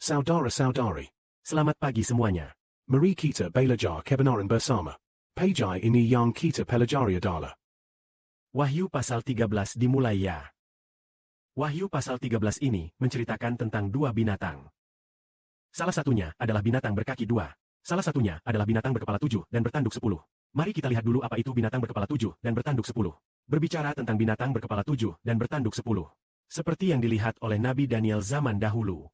Saudara-saudari. Selamat pagi semuanya. Mari kita belajar kebenaran bersama. Pagi ini yang kita pelajari adalah Wahyu pasal 13 dimulai ya. Wahyu pasal 13 ini menceritakan tentang dua binatang. Salah satunya adalah binatang berkaki dua. Salah satunya adalah binatang berkepala 7 dan bertanduk 10. Mari kita lihat dulu apa itu binatang berkepala 7 dan bertanduk 10. Berbicara tentang binatang berkepala 7 dan bertanduk 10. Seperti yang dilihat oleh Nabi Daniel zaman dahulu.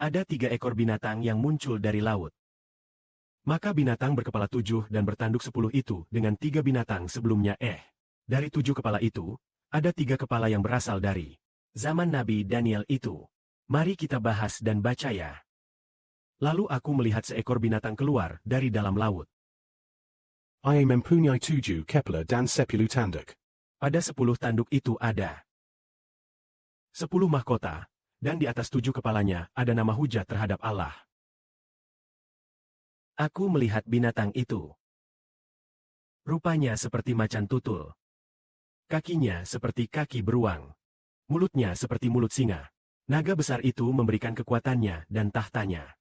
Ada 3 ekor binatang yang muncul dari laut. Maka binatang berkepala 7 dan bertanduk 10 itu dengan 3 binatang sebelumnya dari 7 kepala itu, ada 3 kepala yang berasal dari zaman Nabi Daniel itu. Mari kita bahas dan baca ya. Lalu aku melihat seekor binatang keluar dari dalam laut. Ia mempunyai 7 kepala dan 10 tanduk. Pada 10 tanduk itu ada 10 mahkota, dan di atas 7 kepalanya ada nama hujat terhadap Allah. Aku melihat binatang itu. Rupanya seperti macan tutul. Kakinya seperti kaki beruang. Mulutnya seperti mulut singa. Naga besar itu memberikan kekuatannya dan tahtanya.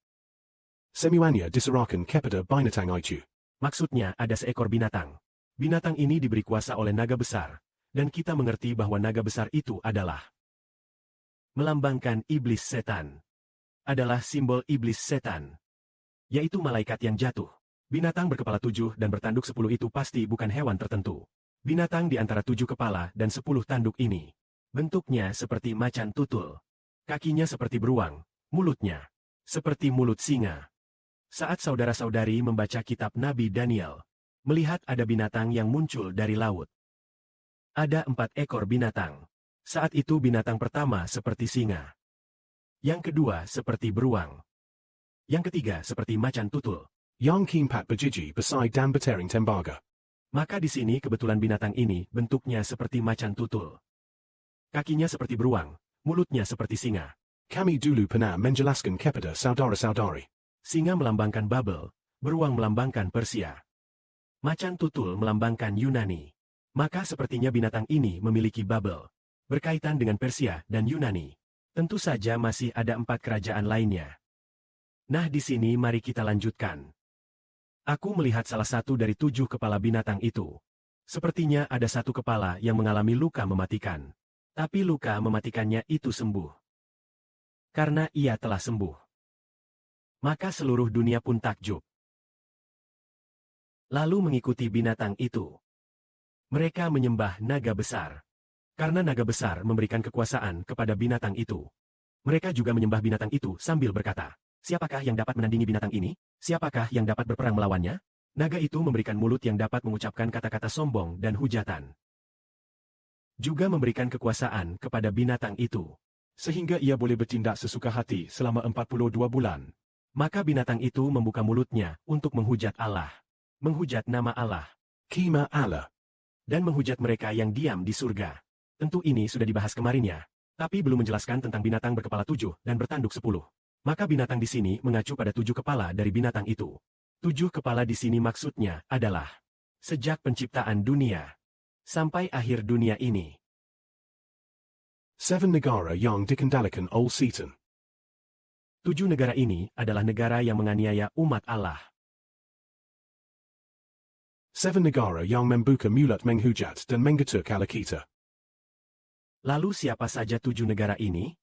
Semuanya diserahkan kepada binatang itu. Maksudnya ada seekor binatang. Binatang ini diberi kuasa oleh naga besar, dan kita mengerti bahwa naga besar itu adalah melambangkan iblis setan. Adalah simbol iblis setan, yaitu malaikat yang jatuh. Binatang berkepala 7 dan bertanduk 10 itu pasti bukan hewan tertentu. Binatang di antara 7 kepala dan 10 tanduk ini. Bentuknya seperti macan tutul. Kakinya seperti beruang, mulutnya seperti mulut singa. Saat saudara-saudari membaca kitab Nabi Daniel, melihat ada binatang yang muncul dari laut. Ada 4 ekor binatang. Saat itu binatang pertama seperti singa. Yang kedua seperti beruang. Yang ketiga seperti macan tutul. Yang keempat bejiji besai dan bertering tembaga. Maka di sini kebetulan binatang ini bentuknya seperti macan tutul. Kakinya seperti beruang, mulutnya seperti singa. Kami dulu pernah menjelaskan kepada saudara-saudari. Singa melambangkan Babel, beruang melambangkan Persia. Macan tutul melambangkan Yunani. Maka sepertinya binatang ini memiliki Babel, berkaitan dengan Persia dan Yunani. Tentu saja masih ada 4 kerajaan lainnya. Nah di sini mari kita lanjutkan. Aku melihat salah satu dari 7 kepala binatang itu. Sepertinya ada 1 kepala yang mengalami luka mematikan. Tapi luka mematikannya itu sembuh. Karena ia telah sembuh. Maka seluruh dunia pun takjub. Lalu mengikuti binatang itu. Mereka menyembah naga besar. Karena naga besar memberikan kekuasaan kepada binatang itu. Mereka juga menyembah binatang itu sambil berkata, siapakah yang dapat menandingi binatang ini? Siapakah yang dapat berperang melawannya? Naga itu memberikan mulut yang dapat mengucapkan kata-kata sombong dan hujatan. Juga memberikan kekuasaan kepada binatang itu. Sehingga ia boleh bertindak sesuka hati selama 42 bulan. Maka binatang itu membuka mulutnya untuk menghujat Allah. Menghujat nama Allah. Kima Allah. Dan menghujat mereka yang diam di surga. Tentu ini sudah dibahas kemarin ya. Tapi belum menjelaskan tentang binatang berkepala 7 dan bertanduk 10. Maka binatang di sini mengacu pada 7 kepala dari binatang itu. 7 kepala di sini maksudnya adalah sejak penciptaan dunia sampai akhir dunia ini. 7 negara yang dikendalikan oleh Satan. 7 negara ini adalah negara yang menganiaya umat Allah. 7 negara yang membuka mulut menghujat dan mengetuk Allah kita. Lalu siapa saja 7 negara ini?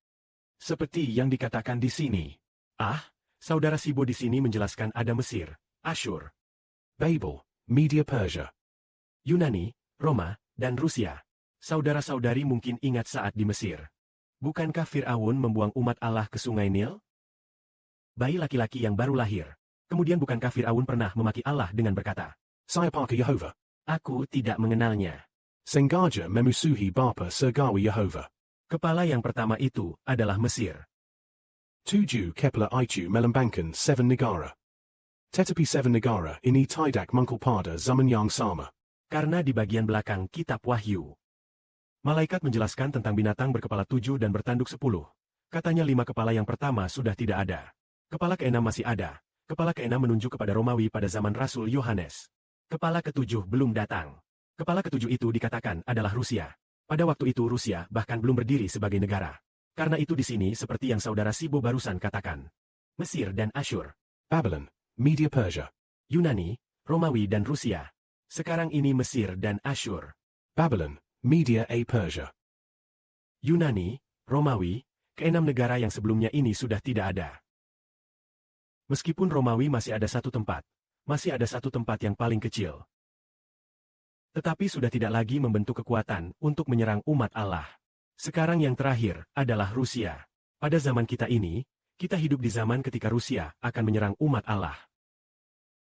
Seperti yang dikatakan di sini. Saudara Sibo di sini menjelaskan ada Mesir, Asyur, Babel, Media Persia, Yunani, Roma, dan Rusia. Saudara-saudari mungkin ingat saat di Mesir. Bukankah Fir'aun membuang umat Allah ke sungai Nil? Bayi laki-laki yang baru lahir. Kemudian bukankah Fir'aun pernah memaki Allah dengan berkata, Siapakah Yehova? Aku tidak mengenalnya. Sengaja memusuhi Bapa Surgawi Yehova. Kepala yang pertama itu adalah Mesir. 7 kepala itu melambangkan 7 negara. Tetapi 7 negara ini tidak mungkul pada zaman yang sama. Karena di bagian belakang kitab Wahyu, malaikat menjelaskan tentang binatang berkepala 7 dan bertanduk 10. Katanya 5 kepala yang pertama sudah tidak ada. Kepala ke-6 masih ada. Kepala ke-6 menunjuk kepada Romawi pada zaman Rasul Yohanes. Kepala ke-7 belum datang. Kepala ke-7 itu dikatakan adalah Rusia. Pada waktu itu Rusia bahkan belum berdiri sebagai negara. Karena itu di sini seperti yang saudara Sibo barusan katakan. Mesir dan Asyur. Babylon, Media Persia. Yunani, Romawi dan Rusia. Sekarang ini Mesir dan Asyur. Babylon, Media A Persia. Yunani, Romawi, keenam negara yang sebelumnya ini sudah tidak ada. Meskipun Romawi masih ada satu tempat yang paling kecil. Tetapi sudah tidak lagi membentuk kekuatan untuk menyerang umat Allah. Sekarang yang terakhir adalah Rusia. Pada zaman kita ini, kita hidup di zaman ketika Rusia akan menyerang umat Allah.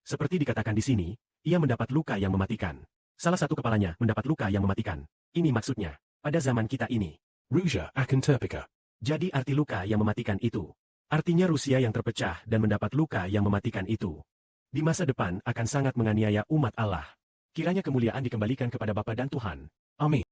Seperti dikatakan di sini, ia mendapat luka yang mematikan. Salah satu kepalanya mendapat luka yang mematikan. Ini maksudnya, pada zaman kita ini. Rusia akan terpecah. Jadi arti luka yang mematikan itu. Artinya Rusia yang terpecah dan mendapat luka yang mematikan itu. Di masa depan akan sangat menganiaya umat Allah. Kiranya kemuliaan dikembalikan kepada Bapa dan Tuhan. Amin.